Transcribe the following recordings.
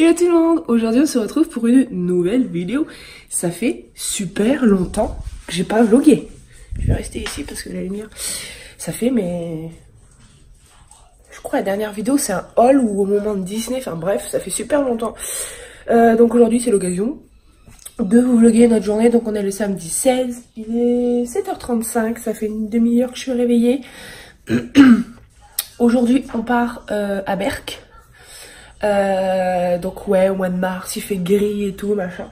Hello tout le monde, aujourd'hui on se retrouve pour une nouvelle vidéo. Ça fait super longtemps que j'ai pas vlogué. Je vais rester ici parce que la lumière, ça fait mais... Je crois la dernière vidéo c'est un haul ou au moment de Disney, enfin bref, ça fait super longtemps. Donc aujourd'hui c'est l'occasion de vous vloguer notre journée. Donc on est le samedi 16, il est 7h35, ça fait une demi-heure que je suis réveillée. Aujourd'hui on part à Berck. Donc ouais, au mois de mars, il fait gris et tout, machin.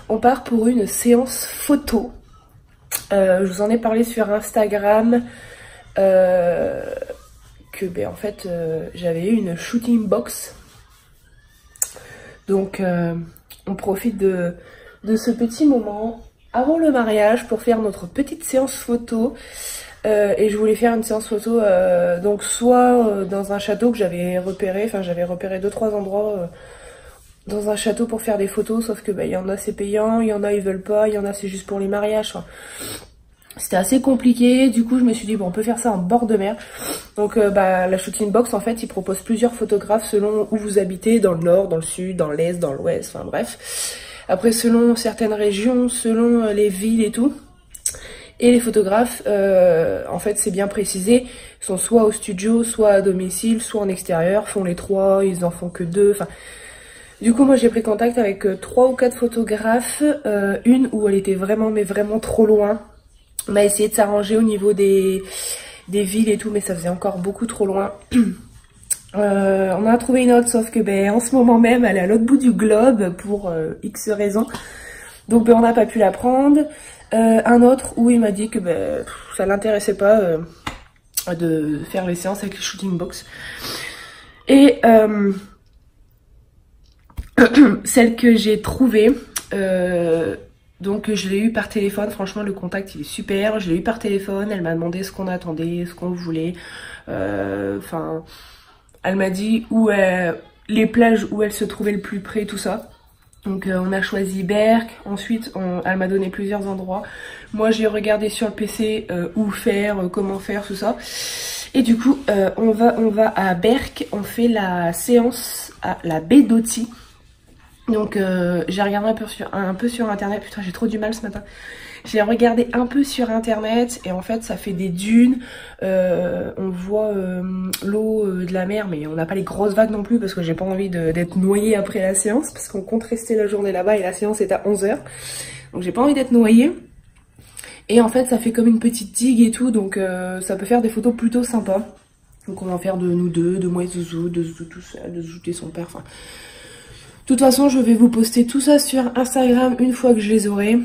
On part pour une séance photo. Je vous en ai parlé sur Instagram. Que ben en fait, j'avais eu une shooting box. Donc on profite de ce petit moment avant le mariage pour faire notre petite séance photo. Et je voulais faire une séance photo donc soit dans un château que j'avais repéré, enfin j'avais repéré 2-3 endroits dans un château pour faire des photos, sauf que bah, y en a c'est payant, il y en a ils veulent pas, il y en a c'est juste pour les mariages, enfin, c'était assez compliqué. Du coup je me suis dit bon on peut faire ça en bord de mer. Donc bah, la shooting box en fait il propose plusieurs photographes selon où vous habitez, dans le nord, dans le sud, dans l'est, dans l'ouest, enfin bref. Après selon certaines régions, selon les villes et tout. Et les photographes, en fait c'est bien précisé, sont soit au studio, soit à domicile, soit en extérieur, font les trois, ils en font que 2. Enfin, du coup moi j'ai pris contact avec 3 ou 4 photographes, une où elle était vraiment mais vraiment trop loin. On a essayé de s'arranger au niveau des villes et tout, mais ça faisait encore beaucoup trop loin. On a trouvé une autre, sauf que ben, en ce moment même elle est à l'autre bout du globe pour X raisons. Donc ben, on n'a pas pu la prendre. Un autre où il m'a dit que ben, ça l'intéressait pas de faire les séances avec les shooting box. Et celle que j'ai trouvée, donc je l'ai eu par téléphone. Franchement le contact il est super. Je l'ai eu par téléphone, elle m'a demandé ce qu'on attendait, ce qu'on voulait. Enfin, elle m'a dit où les plages où elle se trouvait le plus près, tout ça. Donc on a choisi Berck, ensuite elle m'a donné plusieurs endroits. Moi j'ai regardé sur le PC où faire, comment faire, tout ça. Et du coup on va à Berck, on fait la séance à la baie d'Oti. Donc j'ai regardé un peu sur internet, putain j'ai trop du mal ce matin. J'ai regardé un peu sur internet et en fait ça fait des dunes, on voit l'eau de la mer mais on n'a pas les grosses vagues non plus parce que j'ai pas envie d'être noyée après la séance parce qu'on compte rester la journée là-bas et la séance est à 11h. Donc j'ai pas envie d'être noyée. Et en fait ça fait comme une petite digue et tout, donc ça peut faire des photos plutôt sympas. Donc on va en faire de nous deux, de moi et Zouzou, de Zouzou tout seul, de Zouzou et son père, enfin... De toute façon je vais vous poster tout ça sur Instagram une fois que je les aurai.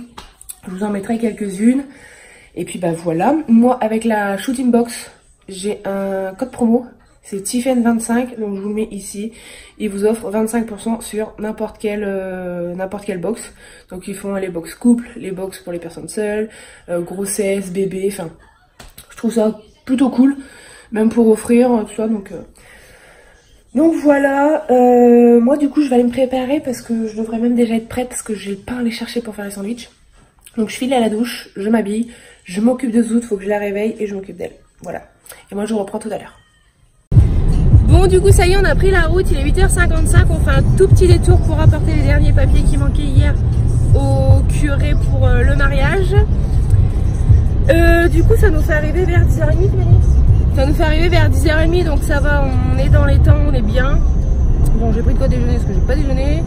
Je vous en mettrai quelques-unes. Et puis bah voilà. Moi avec la shooting box, j'ai un code promo. C'est Tiffen25. Donc je vous le mets ici. Ils vous offrent 25% sur n'importe quelle box. Donc ils font les box couple, les box pour les personnes seules, grossesse, bébé. Enfin, je trouve ça plutôt cool. Même pour offrir, tout ça. Donc voilà. Moi du coup je vais aller me préparer parce que je devrais même déjà être prête parce que j'ai le pain à aller chercher pour faire les sandwichs. Donc je file à la douche, je m'habille, je m'occupe de Zout, faut que je la réveille et je m'occupe d'elle. Voilà. Et moi je vous reprends tout à l'heure. Bon du coup ça y est, on a pris la route, il est 8h55, on fait un tout petit détour pour apporter les derniers papiers qui manquaient hier au curé pour le mariage. Du coup ça nous fait arriver vers 10h30 Mélanie. Ça nous fait arriver vers 10h30 donc ça va, on est dans les temps, on est bien. Bon j'ai pris de quoi déjeuner parce que j'ai pas déjeuné.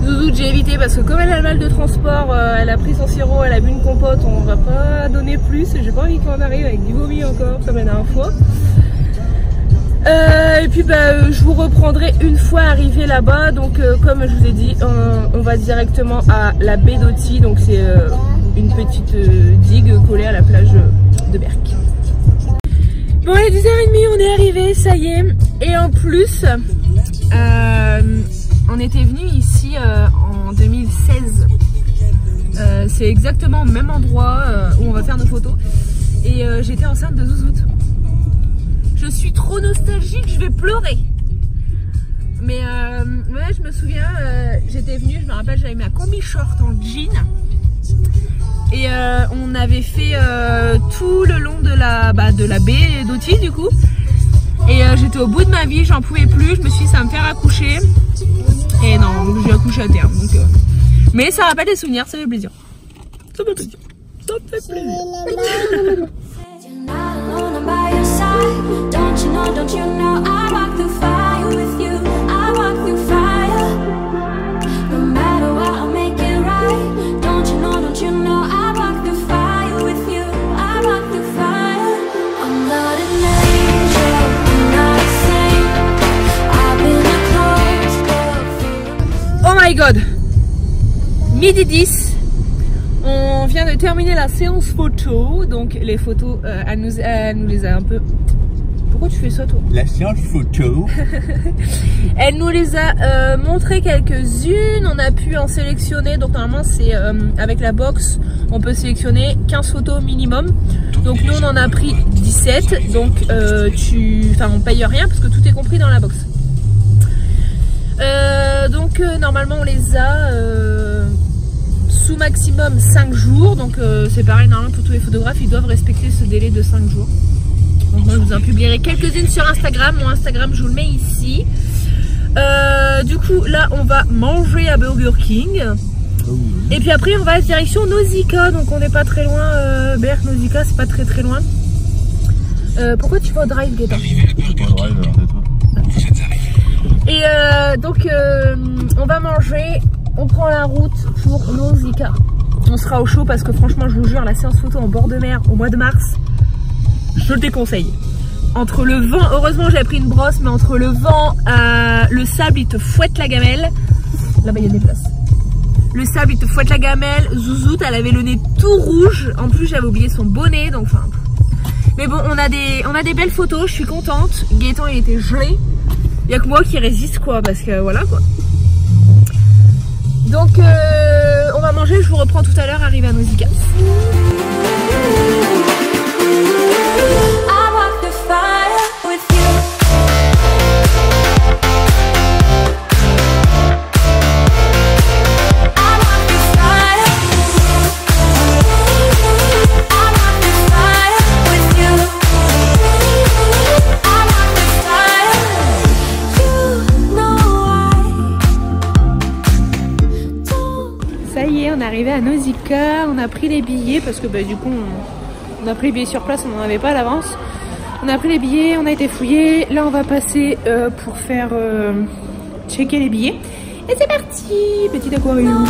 Zouzou j'ai évité parce que comme elle a mal de transport, elle a pris son sirop, elle a bu une compote, on va pas donner plus. J'ai pas envie qu'on arrive avec du vomi encore comme la dernière fois. Et puis bah, je vous reprendrai une fois arrivé là-bas. Donc comme je vous ai dit, on va directement à la baie d'Oti. Donc c'est une petite digue collée à la plage de Berck. Bon il est 10h30, on est arrivé, ça y est. Et en plus... on était venu ici en 2016. C'est exactement au même endroit où on va faire nos photos. Et j'étais enceinte de Zouzout. Je suis trop nostalgique, je vais pleurer. Mais ouais, je me souviens, j'étais venue, je me rappelle, j'avais mis un combi short en jean. Et on avait fait tout le long de la baie d'Oti du coup. Et j'étais au bout de ma vie, j'en pouvais plus, je me suis dit ça va me faire accoucher. Et non, donc je vais accoucher à terme. Donc, mais ça rappelle des souvenirs, ça fait plaisir. Ça fait plaisir. Ça fait plaisir. Oh my god, midi 10, on vient de terminer la séance photo, donc les photos, elle nous les a un peu... Pourquoi tu fais ça toi? La séance photo. Elle nous les a montré quelques-unes, on a pu en sélectionner, donc normalement c'est avec la box, on peut sélectionner 15 photos minimum, donc nous on en a pris 17, donc on paye rien parce que tout est compris dans la box. Donc normalement on les a sous maximum 5 jours, donc c'est pareil normalement pour tous les photographes, ils doivent respecter ce délai de 5 jours. Donc moi je vous en publierai quelques-unes sur Instagram, mon Instagram je vous le mets ici. Du coup là on va manger à Burger King. Et puis après on va direction Nausicaa, donc on n'est pas très loin, Berck, Nausicaa c'est pas très loin. Pourquoi tu vas au drive, Gaëtan? Et donc on va manger, on prend la route pour Nausicaa. On sera au chaud parce que franchement je vous jure la séance photo en bord de mer au mois de mars, je le déconseille. Entre le vent, heureusement j'avais pris une brosse, mais entre le vent, le sable il te fouette la gamelle. Là-bas il y a des places. Le sable il te fouette la gamelle. Zouzoute elle avait le nez tout rouge. En plus j'avais oublié son bonnet, donc enfin. Mais bon on a des belles photos, je suis contente. Gaëtan il était gelé. Il n'y a que moi qui résiste quoi, parce que voilà quoi. Donc on va manger, je vous reprends tout à l'heure arrivé à Nausicaa. On est arrivé à Nausicaa, on a pris les billets parce que du coup on a pris les billets sur place, on n'en avait pas à l'avance. On a pris les billets, on a été fouillés. Là on va passer pour faire checker les billets. Et c'est parti, petit aquarium.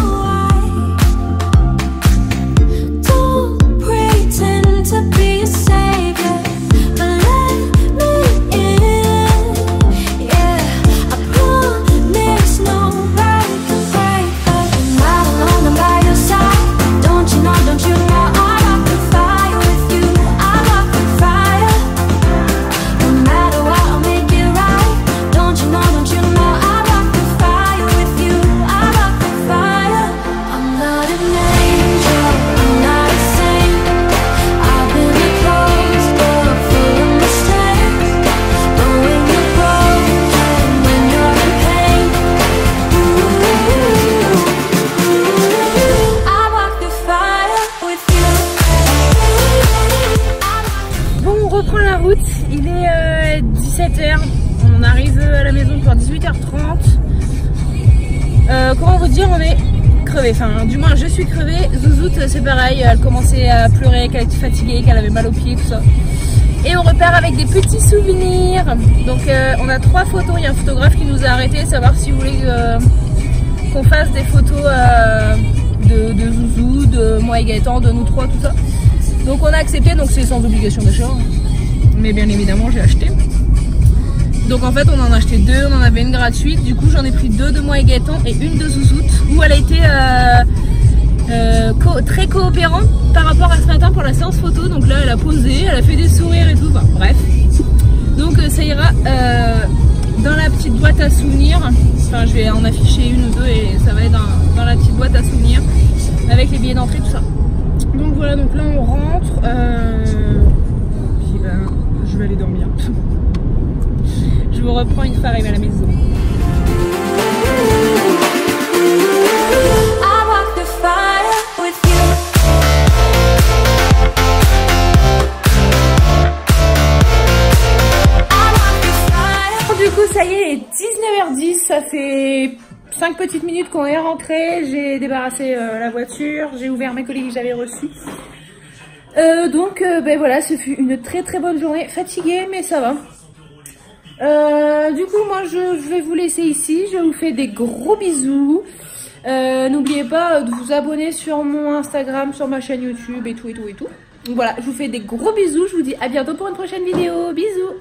Il est 17h, on arrive à la maison pour 18h30. Comment vous dire, on est crevé, enfin du moins je suis crevée. Zouzoute c'est pareil, elle commençait à pleurer, qu'elle était fatiguée, qu'elle avait mal aux pieds, tout ça. Et on repart avec des petits souvenirs. Donc on a 3 photos, il y a un photographe qui nous a arrêté, savoir si vous voulez qu'on fasse des photos de Zouzou, de moi et Gaëtan, de nous 3, tout ça. Donc on a accepté, donc c'est sans obligation d'achat. Mais bien évidemment j'ai acheté. Donc en fait on en a acheté 2, on en avait une gratuite. Du coup j'en ai pris 2 de moi et Gaëtan et une de Zouzoute, où elle a été très coopérante par rapport à ce matin pour la séance photo. Donc là elle a posé, elle a fait des sourires et tout, enfin, bref. Donc ça ira dans la petite boîte à souvenirs. Enfin je vais en afficher une ou 2 et ça va être dans la petite boîte à souvenirs avec les billets d'entrée, tout ça. Donc voilà, donc là on rentre. Puis ben, je vais aller dormir. Je vous reprends une fois arrivé à la maison. Du coup ça y est, il est 19h10, ça fait 5 petites minutes qu'on est rentré, j'ai débarrassé la voiture, j'ai ouvert mes colis que j'avais reçus. Donc ben voilà, ce fut une très très bonne journée, fatiguée mais ça va. Du coup moi je vais vous laisser ici, je vous fais des gros bisous. N'oubliez pas de vous abonner sur mon Instagram, sur ma chaîne YouTube et tout. Donc voilà, je vous fais des gros bisous, je vous dis à bientôt pour une prochaine vidéo, bisous.